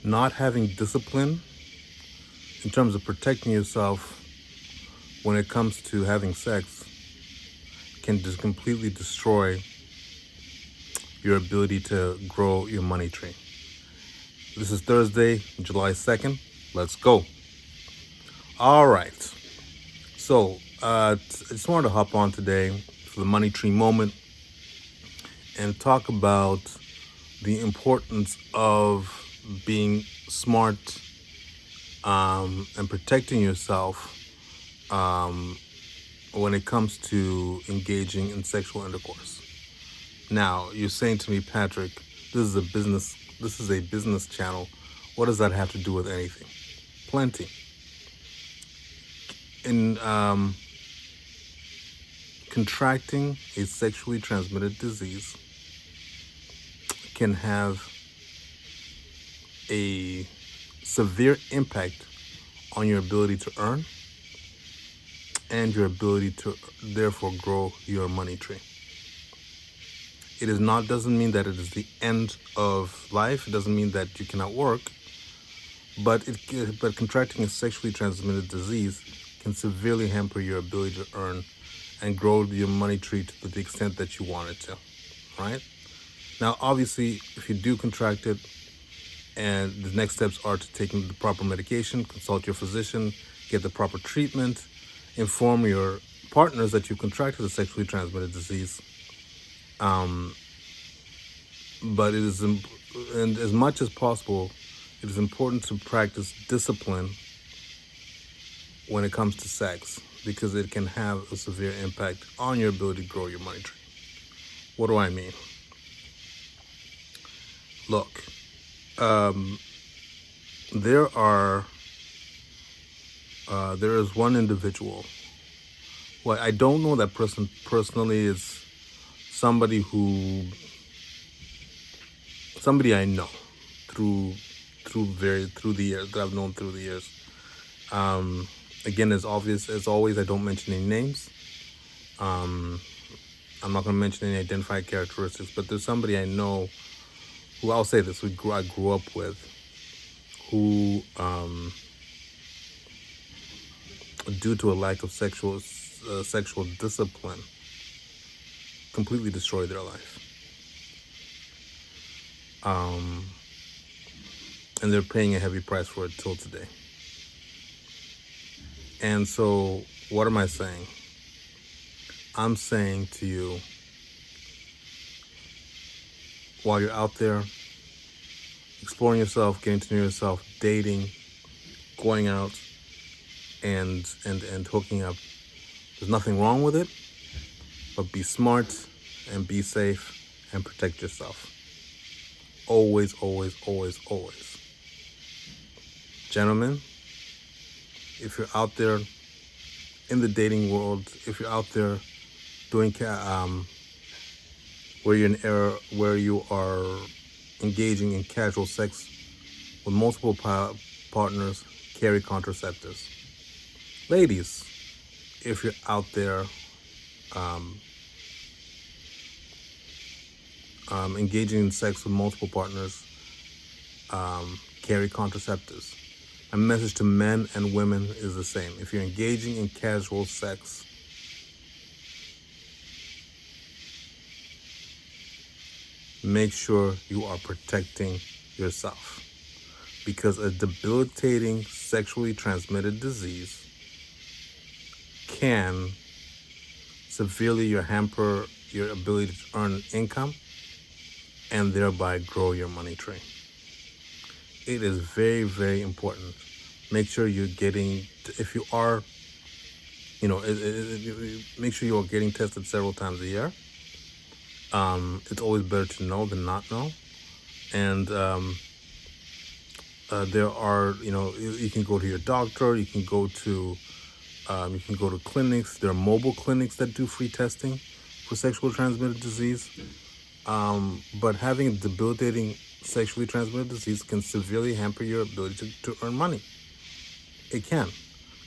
Not having discipline in terms of protecting yourself when it comes to having sex can just completely destroy your ability to grow your money tree. This is Thursday, July 2nd. Let's go. All right. So, I just wanted to hop on today for the money tree moment and talk about the importance of being smart and protecting yourself when it comes to engaging in sexual intercourse. Now, you're saying to me, Patrick, this is a business channel. What does that have to do with anything? Plenty. In contracting a sexually transmitted disease can have a severe impact on your ability to earn and your ability to therefore grow your money tree. Doesn't mean that it is the end of life. It doesn't mean that you cannot work, but contracting a sexually transmitted disease can severely hamper your ability to earn and grow your money tree to the extent that you want it to, right? Now, obviously, if you do contract it, and the next steps are to take the proper medication, consult your physician, get the proper treatment, inform your partners that you contracted a sexually transmitted disease. But it is, and as much as possible, it is important to practice discipline when it comes to sex because it can have a severe impact on your ability to grow your money tree. What do I mean? Look, there is one individual. Well, I don't know that person personally. Is somebody I know through the years that I've known through the years. Again, as obvious as always, I don't mention any names. I'm not going to mention any identified characteristics, but there's somebody I know who, I'll say this, I grew up with, who, due to a lack of sexual discipline, completely destroyed their life. And they're paying a heavy price for it till today. And so, what am I saying? I'm saying to you, while you're out there exploring yourself, getting to know yourself, dating, going out, and hooking up, there's nothing wrong with it, but be smart and be safe and protect yourself. Always, always, always, always. Gentlemen, if you're out there in the dating world, if you're out there doing where you are engaging in casual sex with multiple partners, carry contraceptives. Ladies, if you're out there engaging in sex with multiple partners, carry contraceptives. My message to men and women is the same. If you're engaging in casual sex, make sure you are protecting yourself, because a debilitating sexually transmitted disease can severely hamper your ability to earn income and thereby grow your money tree. It is very, very important. Make sure you're getting, if you are, make sure you are getting tested several times a year. It's always better to know than not know. And there are, you can go to your doctor, you can go to clinics. There are mobile clinics that do free testing for sexually transmitted disease. But having a debilitating sexually transmitted disease can severely hamper your ability to earn money. It can.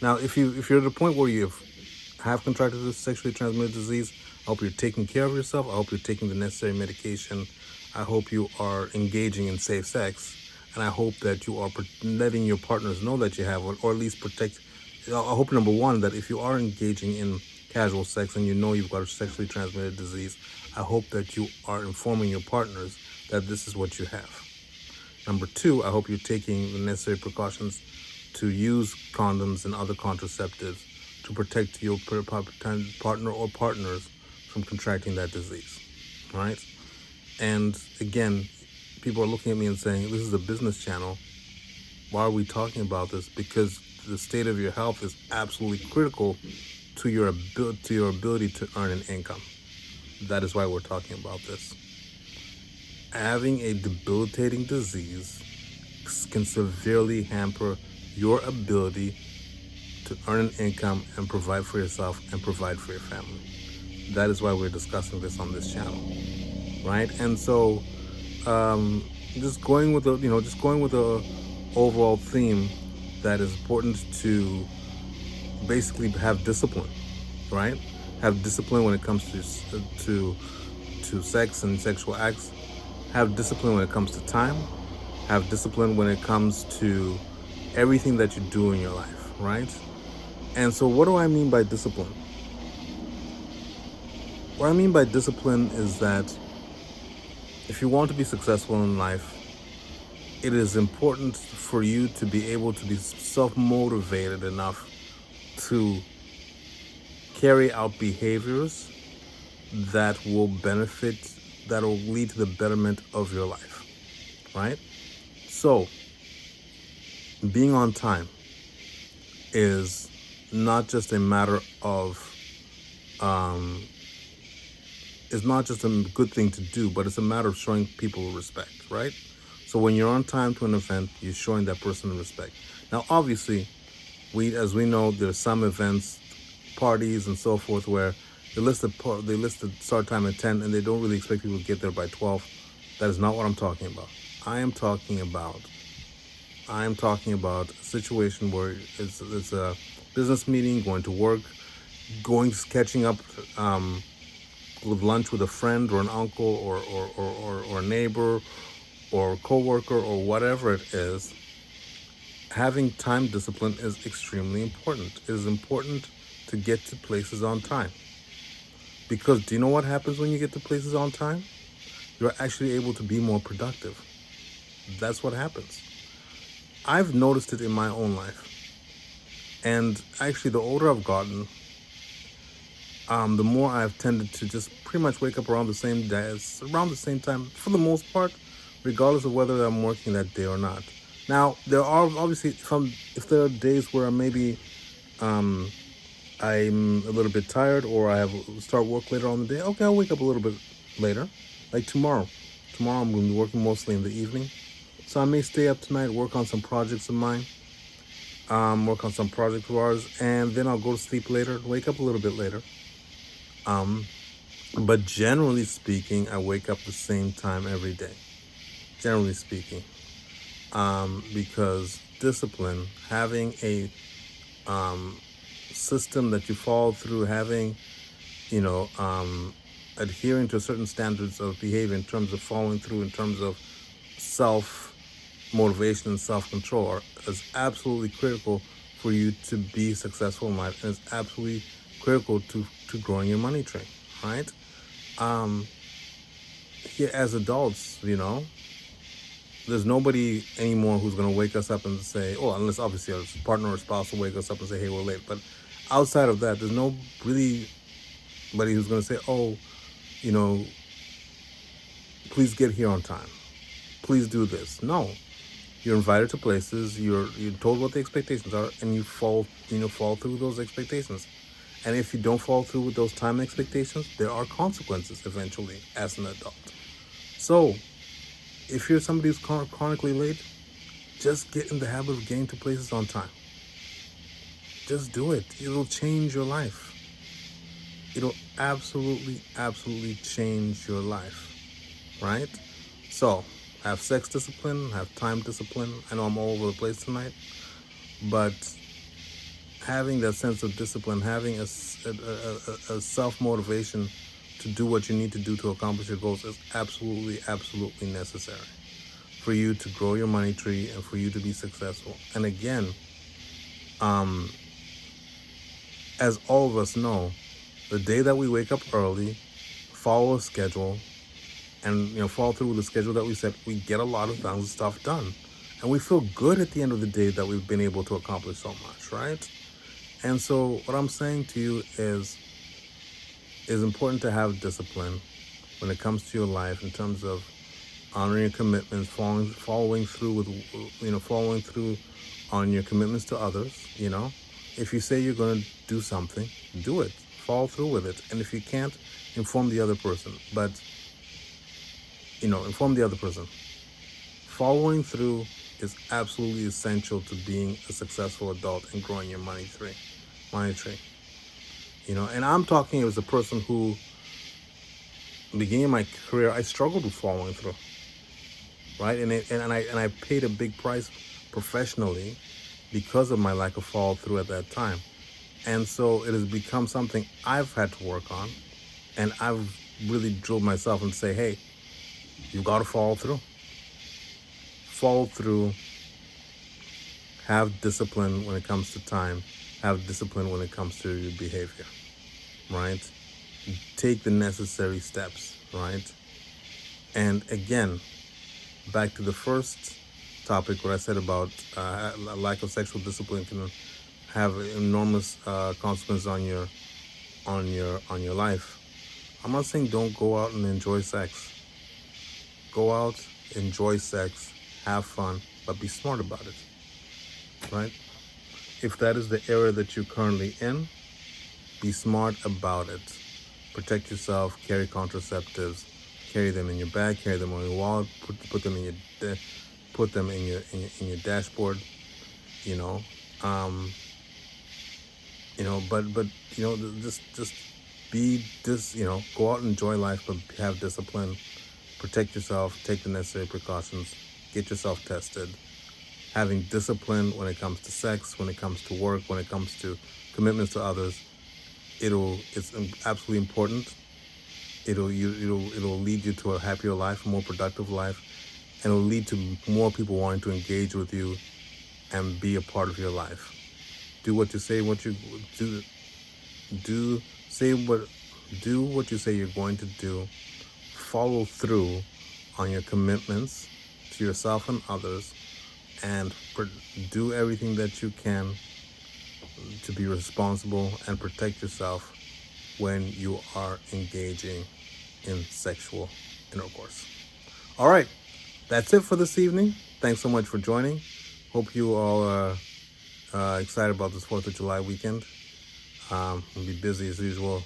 Now, if you're at the point where you have contracted this sexually transmitted disease, I hope you're taking care of yourself. I hope you're taking the necessary medication. I hope you are engaging in safe sex. And I hope that you are letting your partners know that you have, or at least protect. I hope, number one, that if you are engaging in casual sex and you know you've got a sexually transmitted disease, I hope that you are informing your partners that this is what you have. Number two, I hope you're taking the necessary precautions to use condoms and other contraceptives to protect your partner or partners from contracting that disease, right? And again, people are looking at me and saying, this is a business channel. Why are we talking about this? Because the state of your health is absolutely critical to your ability to earn an income. That is why we're talking about this. Having a debilitating disease can severely hamper your ability to earn an income and provide for yourself and provide for your family. That is why we're discussing this on this channel, right? And so, just going with a overall theme that is important to basically have discipline, right? Have discipline when it comes to sex and sexual acts. Have discipline when it comes to time. Have discipline when it comes to everything that you do in your life, right? And so what do I mean by discipline? What I mean by discipline is that if you want to be successful in life, it is important for you to be able to be self-motivated enough to carry out behaviors that will lead to the betterment of your life, right? So, being on time is not just a matter of, it's not just a good thing to do, but it's a matter of showing people respect, right? So when you're on time to an event, you're showing that person respect. Now, obviously, as we know, there's some events, parties and so forth, where they list the start time at 10 and they don't really expect people to get there by 12. That is not what I'm talking about. I am talking about a situation where it's a business meeting, going to work, catching up with lunch with a friend or an uncle or a neighbor or a coworker or whatever it is. Having time discipline is extremely important. It is important to get to places on time. Because do you know what happens when you get to places on time? You're actually able to be more productive. That's what happens. I've noticed it in my own life. And actually, the older I've gotten, the more I've tended to just pretty much wake up around the same day, around the same time, for the most part, regardless of whether I'm working that day or not. Now, there are obviously, if there are days where maybe I'm a little bit tired or I start work later on the day, okay, I'll wake up a little bit later. Like tomorrow. Tomorrow I'm going to be working mostly in the evening. So I may stay up tonight, work on some projects of mine, work on some project of ours, and then I'll go to sleep later, wake up a little bit later. But generally speaking, I wake up the same time every day. Generally speaking. Because discipline, having a system that you follow through, having, adhering to certain standards of behavior in terms of following through, in terms of self-motivation and self-control is absolutely critical for you to be successful in life, and it's absolutely critical to growing your money train, right? Here as adults, there's nobody anymore who's going to wake us up and say, unless obviously a partner or spouse will wake us up and say, hey, we're late. But outside of that, there's no really anybody who's going to say, please get here on time. Please do this. No. You're invited to places, you're told what the expectations are, and you fall through those expectations. And if you don't follow through with those time expectations, there are consequences eventually as an adult. So, if you're somebody who's chronically late, just get in the habit of getting to places on time. Just do it. It'll change your life. It'll absolutely, absolutely change your life, right? So, have sex discipline, have time discipline. I know I'm all over the place tonight, but having that sense of discipline, having a self-motivation to do what you need to do to accomplish your goals is absolutely, absolutely necessary for you to grow your money tree and for you to be successful. And again, as all of us know, the day that we wake up early, follow a schedule, and follow through with the schedule that we set, we get a lot of stuff done, and we feel good at the end of the day that we've been able to accomplish so much, right? And so what I'm saying to you is important to have discipline when it comes to your life in terms of honoring your commitments, following through with following through on your commitments to others. If you say you're going to do something, do it, follow through with it. And if you can't, inform the other person, but inform the other person. Following through is absolutely essential to being a successful adult and growing your money tree. And I'm talking as a person who, beginning my career, I struggled with following through, right? And I paid a big price professionally because of my lack of follow through at that time. And so it has become something I've had to work on, and I've really drilled myself and say, hey, you've got to follow through. Follow through. Have discipline when it comes to time. Have discipline when it comes to your behavior, right? Take the necessary steps, right? And again, back to the first topic, what I said about a lack of sexual discipline can have enormous consequences on your life. I'm not saying don't go out and enjoy sex. Go out, enjoy sex, have fun, but be smart about it, right? If that is the area that you're currently in, be smart about it. Protect yourself, carry contraceptives, carry them in your bag, carry them on your wallet, put them in your dashboard, but just be this, go out and enjoy life, but have discipline, protect yourself, take the necessary precautions, get yourself tested. Having discipline when it comes to sex, when it comes to work, when it comes to commitments to others, it's absolutely important. It'll lead you to a happier life, a more productive life, and it'll lead to more people wanting to engage with you and be a part of your life. Do what you say, what you do. Do what you say you're going to do. Follow through on your commitments to yourself and others, and do everything that you can to be responsible and protect yourself when you are engaging in sexual intercourse. All right, that's it for this evening. Thanks so much for joining. Hope you all are excited about this 4th of July weekend. I'll be busy as usual.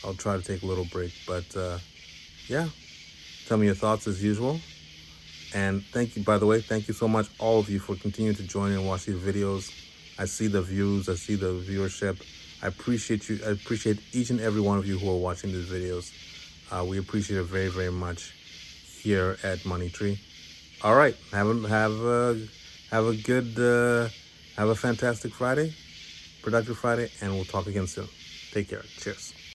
I'll try to take a little break, but yeah, tell me your thoughts as usual. And thank you, by the way, thank you so much, all of you, for continuing to join and watch these videos. I see the views, I see the viewership. I appreciate you. I appreciate each and every one of you who are watching these videos. We appreciate it very, very much here at Money Tree. All right, have a fantastic Friday, productive Friday, and we'll talk again soon. Take care. Cheers.